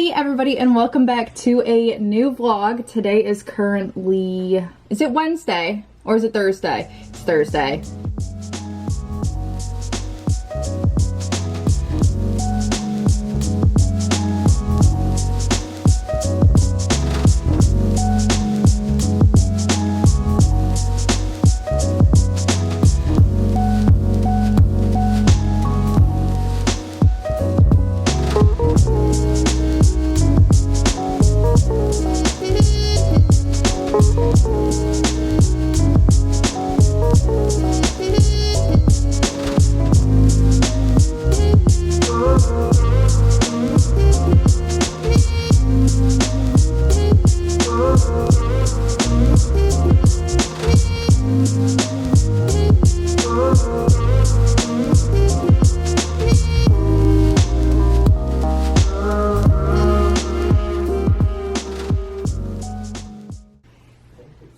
Hi everybody and welcome back to a new vlog. Today is currently, is it Wednesday or is it Thursday? It's Thursday.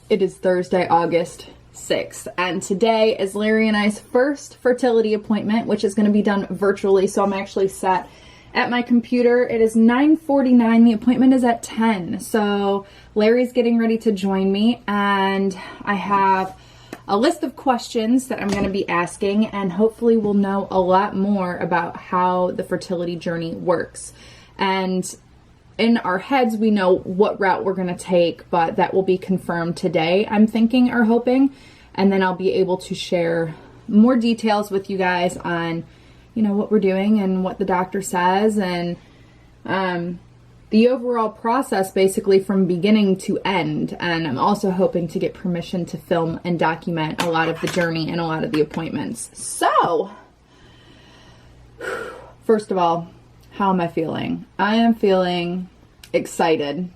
It is Thursday, August 6th, and today is Larry and I's first fertility appointment, which is going to be done virtually, so I'm actually sat at my computer. It is 9:49, the appointment is at 10, so Larry's getting ready to join me, and I have a list of questions that I'm going to be asking, and hopefully we'll know a lot more about how the fertility journey works. And in our heads, we know what route we're going to take, but that will be confirmed today, I'm thinking or hoping. And then I'll be able to share more details with you guys on, you know, what we're doing and what the doctor says and the overall process basically from beginning to end. And I'm also hoping to get permission to film and document a lot of the journey and a lot of the appointments. So, first of all, how am I feeling? I am feeling excited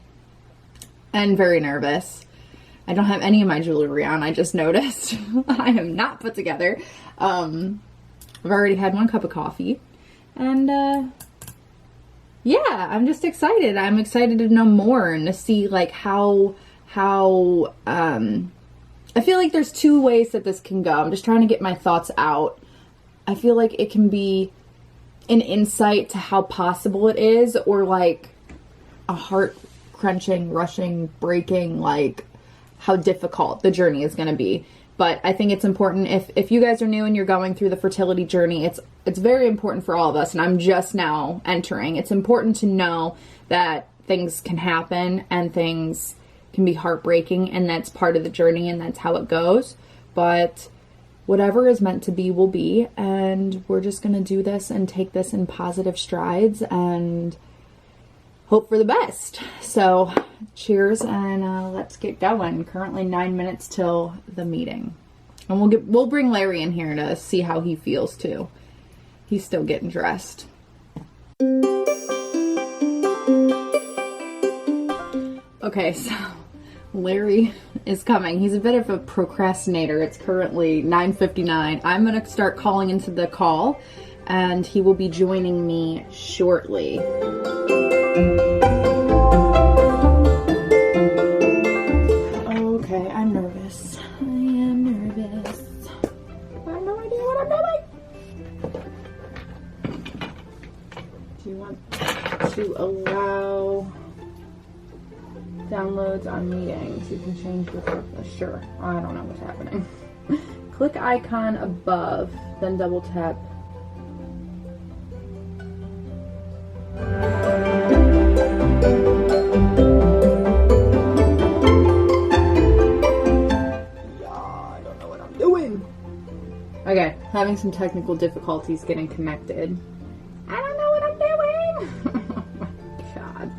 and very nervous. I don't have any of my jewelry on, I just noticed. I am not put together. I've already had 1 cup of coffee. And yeah, I'm just excited. I'm excited to know more and to see like how I feel like there's 2 ways that this can go. I'm just trying to get my thoughts out. I feel like it can be an insight to how possible it is, or like a heart crunching, rushing, breaking, like how difficult the journey is going to be. But I think it's important, if you guys are new and you're going through the fertility journey, it's very important for all of us, and I'm just now entering. It's important to know that things can happen and things can be heartbreaking, and that's part of the journey and that's how it goes. But whatever is meant to be will be, and we're just going to do this and take this in positive strides and hope for the best. So cheers, and let's get going. Currently 9 minutes till the meeting, and we'll bring Larry in here to see how he feels too. He's still getting dressed. Okay, so Larry is coming. He's a bit of a procrastinator. It's currently 9:59. I'm gonna start calling into the call, and he will be joining me shortly. Okay, I'm nervous. I am nervous. I have no idea what I'm doing. Do you want to allow downloads on meetings? You can change the sure. I don't know what's happening. Click icon above, then double tap. I don't know what I'm doing. Okay, having some technical difficulties getting connected. I don't know what I'm doing. Oh my god.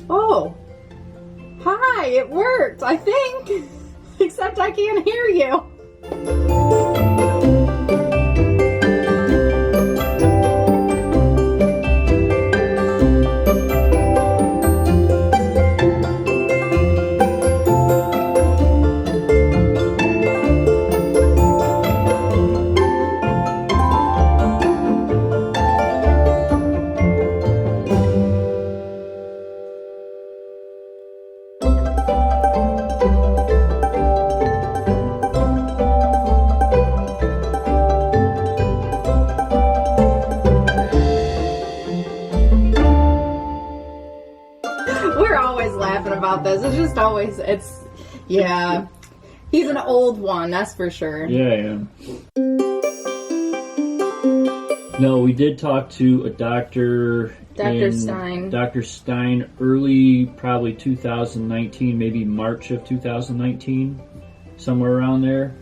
Oh, hi, it worked, I think. Except I can't hear you. laughing about this. It's just always, yeah. He's an old one, that's for sure. Yeah, I am. No, we did talk to a doctor. Dr. Stein. Dr. Stein, early, probably 2019, maybe March of 2019, somewhere around there.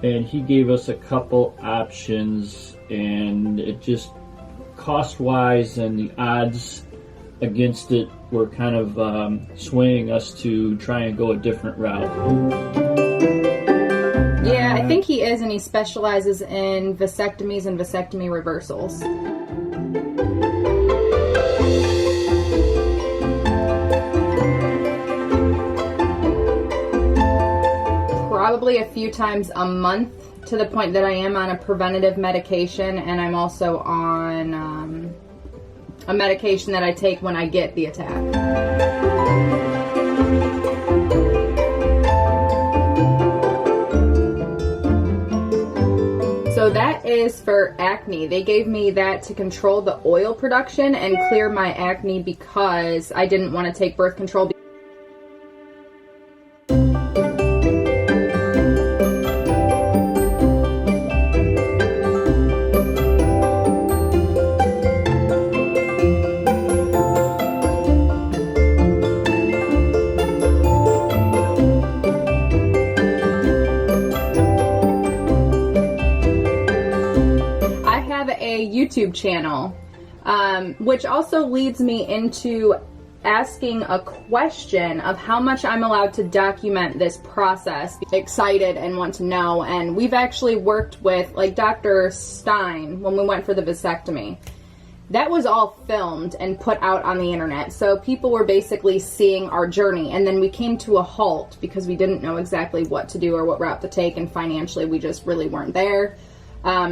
And he gave us a couple options, and it just, cost-wise and the odds against it were kind of swaying us to try and go a different route. Yeah, I think he is, and he specializes in vasectomies and vasectomy reversals. Probably a few times a month, to the point that I am on a preventative medication, and I'm also on a medication that I take when I get the attack. So that is for acne. They gave me that to control the oil production and clear my acne because I didn't want to take birth control. YouTube channel, which also leads me into asking a question of how much I'm allowed to document this process. Excited and want to know, and we've actually worked with, like, Dr. Stein when we went for the vasectomy. That was all filmed and put out on the internet, so people were basically seeing our journey, and then we came to a halt because we didn't know exactly what to do or what route to take, and financially we just really weren't there.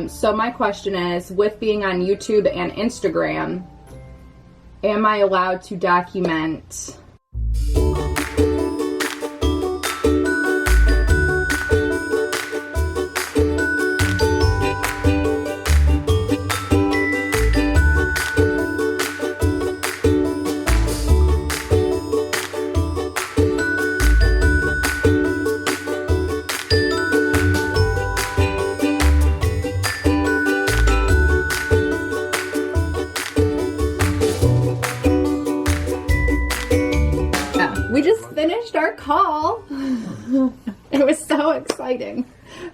So my question is, with being on YouTube and Instagram, am I allowed to document? We just finished our call. It was so exciting.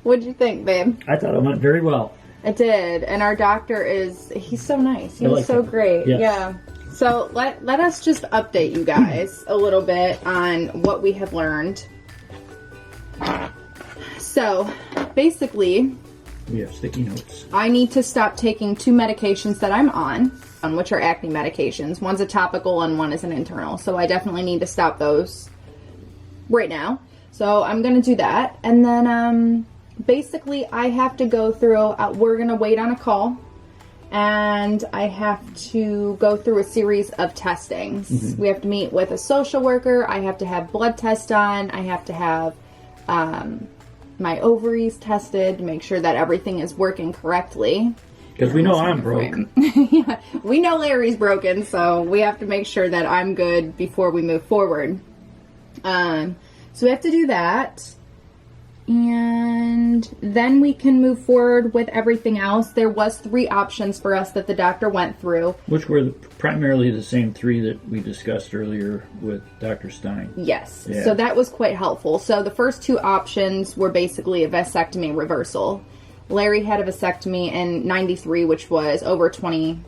What'd you think, babe? I thought it went very well. It did. And our doctor he's so nice. He's so great. Yes. Yeah. So let us just update you guys a little bit on what we have learned. So basically, we have sticky notes. I need to stop taking 2 medications that I'm on, which are acne medications. One's a topical and one is an internal. So I definitely need to stop those right now. So I'm going to do that. And then basically I have to go through, we're going to wait on a call. And I have to go through a series of testings. Mm-hmm. We have to meet with a social worker. I have to have blood tests done. I have to have my ovaries tested to make sure that everything is working correctly. Because we know I'm broken. Yeah, we know Larry's broken, so we have to make sure that I'm good before we move forward. So we have to do that. And then we can move forward with everything else. There was 3 options for us that the doctor went through. Which were primarily the same 3 that we discussed earlier with Dr. Stein. Yes. Yeah. So that was quite helpful. So the first 2 options were basically a vasectomy reversal. Larry had a vasectomy in '93, which was over 27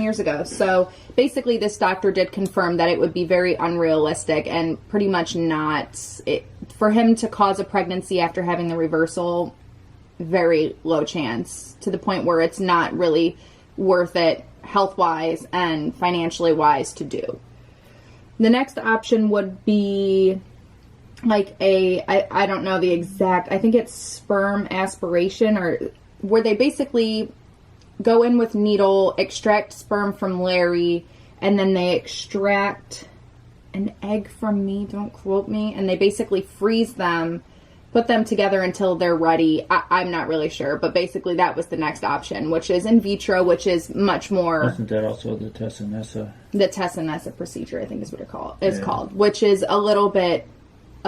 years ago. So basically this doctor did confirm that it would be very unrealistic and pretty much not, for him to cause a pregnancy after having the reversal, very low chance, to the point where it's not really worth it health-wise and financially-wise to do. The next option would be like I don't know the exact, I think it's sperm aspiration, or where they basically go in with needle, extract sperm from Larry, and then they extract an egg from me, don't quote me, and they basically freeze them put them together until they're ready. I'm not really sure, but basically that was the next option, which is in vitro, which is much more... Isn't that also the Tessa-Nessa? The Tessa-Nessa procedure, I think is what it's called, which is a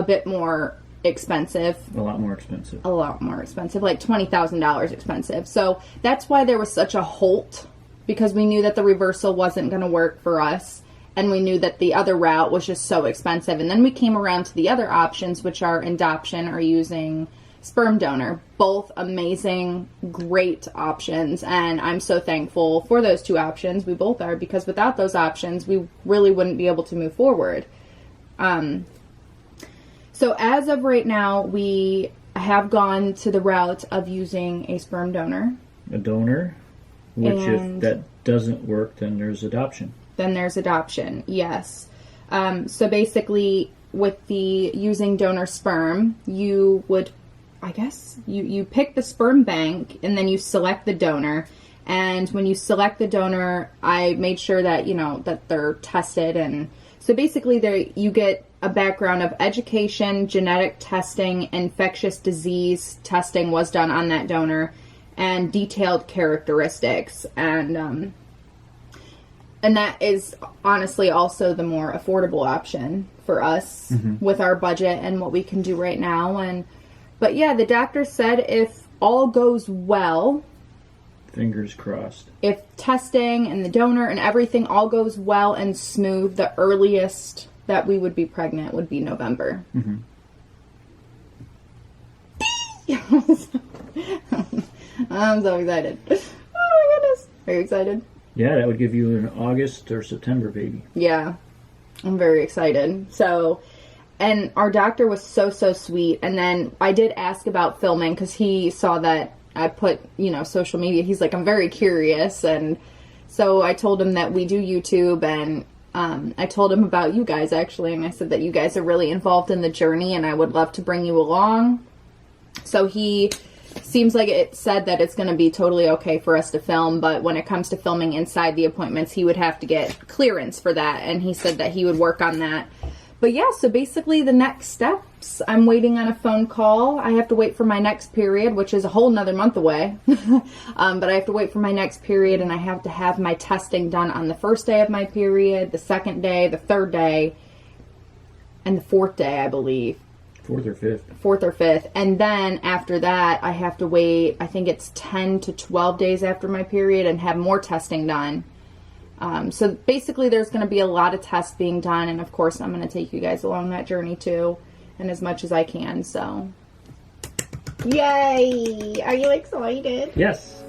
bit more expensive. A lot more expensive. A lot more expensive, like $20,000 expensive. So that's why there was such a halt, because we knew that the reversal wasn't going to work for us. And we knew that the other route was just so expensive. And then we came around to the other options, which are adoption or using sperm donor. Both amazing, great options. And I'm so thankful for those two options. We both are, because without those options, we really wouldn't be able to move forward. So as of right now, we have gone to the route of using a sperm donor. A donor, which if that doesn't work, then there's adoption. Then there's adoption, yes. So basically, with the using donor sperm, you would, I guess, you pick the sperm bank, and then you select the donor. And when you select the donor, I made sure that, that they're tested. And so basically, you get a background of education, genetic testing, infectious disease testing was done on that donor, and detailed characteristics. And that is honestly also the more affordable option for us with our budget and what we can do right now. But yeah, the doctor said if all goes well, fingers crossed, if testing and the donor and everything all goes well and smooth, the earliest that we would be pregnant would be November. I'm so excited. Oh my goodness. Are you excited? Yeah, that would give you an August or September baby. Yeah, I'm very excited. So, and our doctor was so sweet. And then I did ask about filming, because he saw that I put, social media. He's like, I'm very curious. And so I told him that we do YouTube, and I told him about you guys, actually. And I said that you guys are really involved in the journey, and I would love to bring you along. So he seems like it said that it's going to be totally okay for us to film, but when it comes to filming inside the appointments, he would have to get clearance for that, and he said that he would work on that. But yeah, so basically the next steps, I'm waiting on a phone call. I have to wait for my next period, which is a whole nother month away. But I have to wait for my next period, and I have to have my testing done on the first day of my period, the second day, the third day, and the fourth day, I believe. Fourth or fifth. And then after that, I have to wait, I think it's 10 to 12 days after my period, and have more testing done. So basically there's going to be a lot of tests being done. And of course, I'm going to take you guys along that journey too, and as much as I can. So yay! Are you excited? Yes.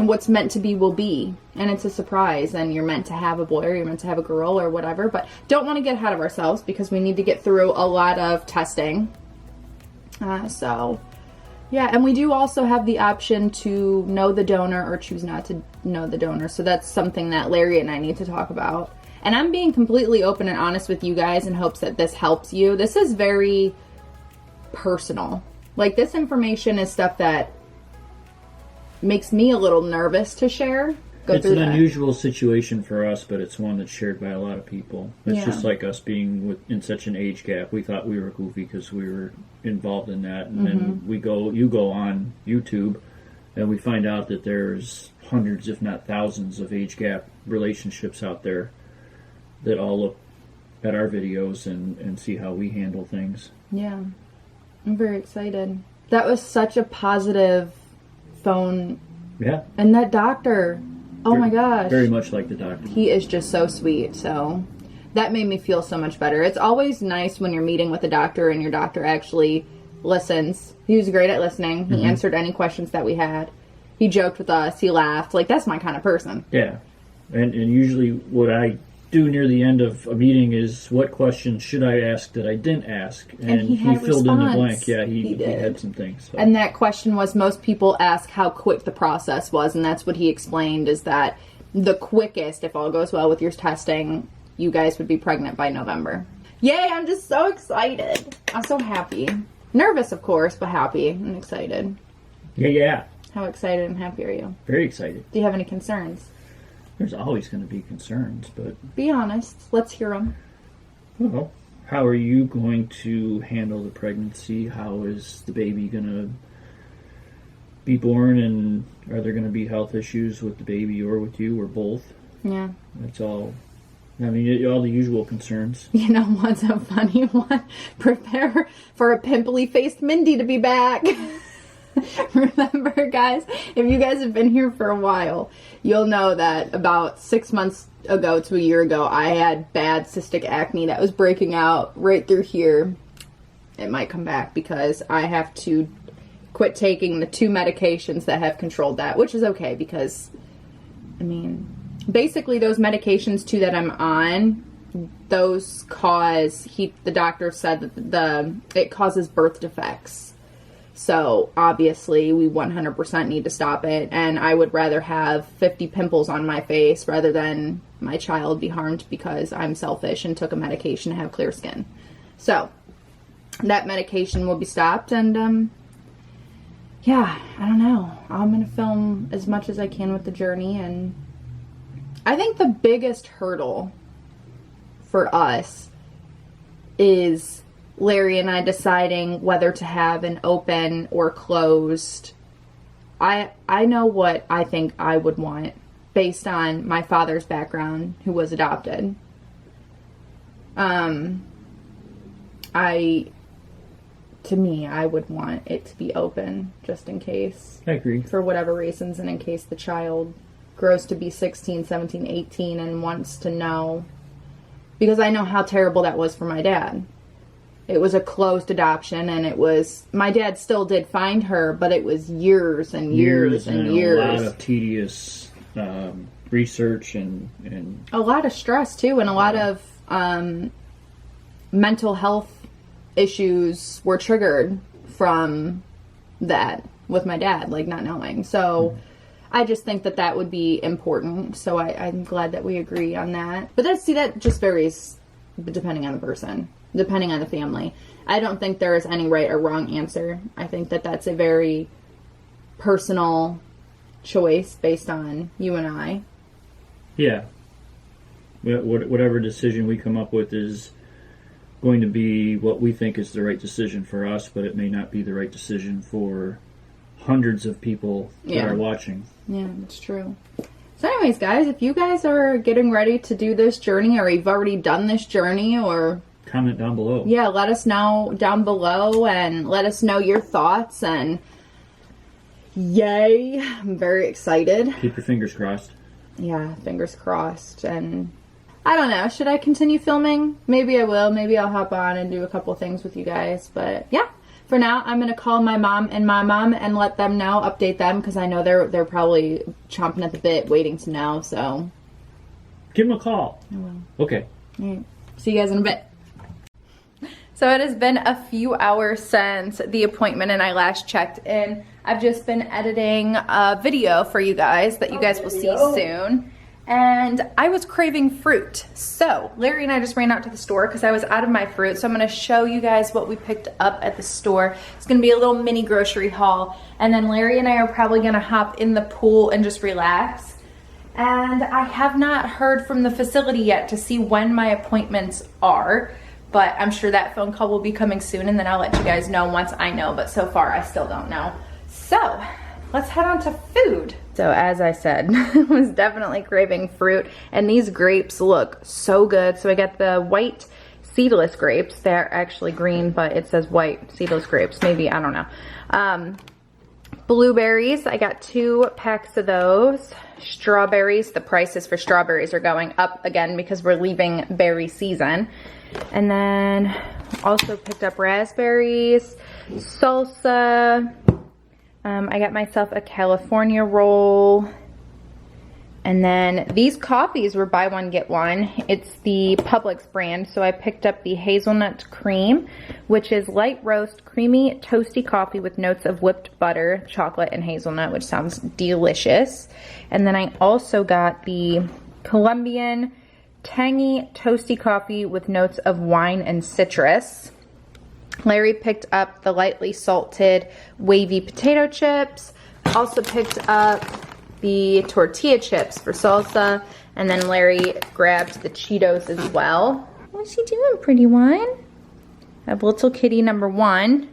What's meant to be will be, and it's a surprise, and you're meant to have a boy or you're meant to have a girl or whatever, but don't want to get ahead of ourselves, because we need to get through a lot of testing. So yeah, and we do also have the option to know the donor or choose not to know the donor, so that's something that Larry and I need to talk about. And I'm being completely open and honest with you guys in hopes that this helps you. This is very personal. Like, this information is stuff that makes me a little nervous to share. It's an unusual situation for us, but it's one that's shared by a lot of people. It's just like us being in such an age gap. We thought we were goofy because we were involved in that, and then you go on YouTube, and we find out that there's hundreds, if not thousands, of age gap relationships out there that all look at our videos and see how we handle things. Yeah, I'm very excited. That was such a positive phone. Yeah. And that doctor, my gosh. Very much like the doctor. He is just so sweet. So that made me feel so much better. It's always nice when you're meeting with a doctor and your doctor actually listens. He was great at listening. He answered any questions that we had. He joked with us. He laughed. Like, that's my kind of person. Yeah. And usually what I do near the end of a meeting is, what questions should I ask that I didn't ask? And he filled in the blank. Yeah, he had some things. So. And that question was, most people ask how quick the process was, and that's what he explained, is that the quickest, if all goes well with your testing, you guys would be pregnant by November. Yay, I'm just so excited. I'm so happy. Nervous, of course, but happy and excited. Yeah. How excited and happy are you? Very excited. Do you have any concerns? There's always going to be concerns, but... Be honest. Let's hear them. Well, how are you going to handle the pregnancy? How is the baby going to be born, and are there going to be health issues with the baby or with you or both? Yeah. That's all. I mean, all the usual concerns. You know what's a funny one? Prepare for a pimply-faced Mindy to be back. Remember, guys, if you guys have been here for a while, you'll know that about 6 months ago to a year ago, I had bad cystic acne that was breaking out right through here. It might come back because I have to quit taking the 2 medications that have controlled that, which is okay because, I mean, basically those medications too that I'm on, those cause, the doctor said that it causes birth defects. So obviously we 100% need to stop it, and I would rather have 50 pimples on my face rather than my child be harmed because I'm selfish and took a medication to have clear skin. So that medication will be stopped, and yeah, I don't know. I'm going to film as much as I can with the journey, and I think the biggest hurdle for us is Larry and I deciding whether to have an open or closed. I know what I think I would want based on my father's background, who was adopted. To me, I would want it to be open just in case. I agree. For whatever reasons, and in case the child grows to be 16, 17, 18 and wants to know. Because I know how terrible that was for my dad. It was a closed adoption, and it was, my dad still did find her, but it was years and years and years. A lot of tedious research and a lot of stress too, and a lot of mental health issues were triggered from that with my dad, like not knowing. So I just think that that would be important. So I'm glad that we agree on that. But that just varies depending on the person, depending on the family. I don't think there is any right or wrong answer. I think that that's a very personal choice based on you and I. Yeah. Whatever decision we come up with is going to be what we think is the right decision for us, but it may not be the right decision for hundreds of people that are watching. Yeah, that's true. So anyways, guys, if you guys are getting ready to do this journey, or you've already done this journey, or comment down below. Yeah, let us know down below and let us know your thoughts, and yay, I'm very excited. Keep your fingers crossed. Yeah, fingers crossed. And I don't know, should I continue filming? Maybe I will. Maybe I'll hop on and do a couple things with you guys. But yeah, for now, I'm going to call my mom and my mom and let them know, update them, because I know they're probably chomping at the bit waiting to know. So give them a call. I will. Okay. All right. See you guys in a bit. So it has been a few hours since the appointment and I last checked in. I've just been editing a video for you guys that you guys will see soon. And I was craving fruit. So Larry and I just ran out to the store because I was out of my fruit. So I'm going to show you guys what we picked up at the store. It's going to be a little mini grocery haul. And then Larry and I are probably going to hop in the pool and just relax. And I have not heard from the facility yet to see when my appointments are. But I'm sure that phone call will be coming soon, and then I'll let you guys know once I know. But so far, I still don't know. So let's head on to food. So as I said, I was definitely craving fruit, and these grapes look so good. So I got the white seedless grapes. They're actually green, but it says white seedless grapes. Maybe, I don't know. Blueberries, I got 2 packs of those. Strawberries, the prices for strawberries are going up again because we're leaving berry season. And then also picked up raspberries, salsa. I got myself a California roll. And then these coffees were buy one, get one. It's the Publix brand. So I picked up the hazelnut cream, which is light roast, creamy, toasty coffee with notes of whipped butter, chocolate, and hazelnut, which sounds delicious. And then I also got the Colombian tangy, toasty coffee with notes of wine and citrus. Larry picked up the lightly salted wavy potato chips. Also picked up the tortilla chips for salsa. And then Larry grabbed the Cheetos as well. What's she doing, pretty one? I have little kitty number 1.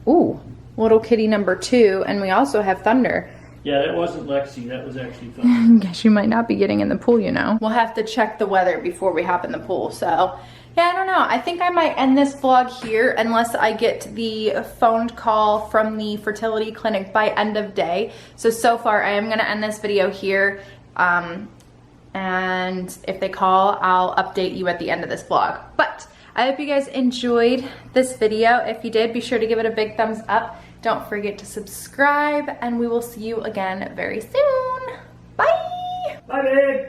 Ooh, little kitty number 2. And we also have Thunder. Yeah, that wasn't Lexi. That was actually Thunder. Guess you might not be getting in the pool, you know. We'll have to check the weather before we hop in the pool. So, yeah, I don't know. I think I might end this vlog here unless I get the phone call from the fertility clinic by end of day. So far, I am going to end this video here. And if they call, I'll update you at the end of this vlog. But I hope you guys enjoyed this video. If you did, be sure to give it a big thumbs up. Don't forget to subscribe, and we will see you again very soon. Bye! Bye, babe!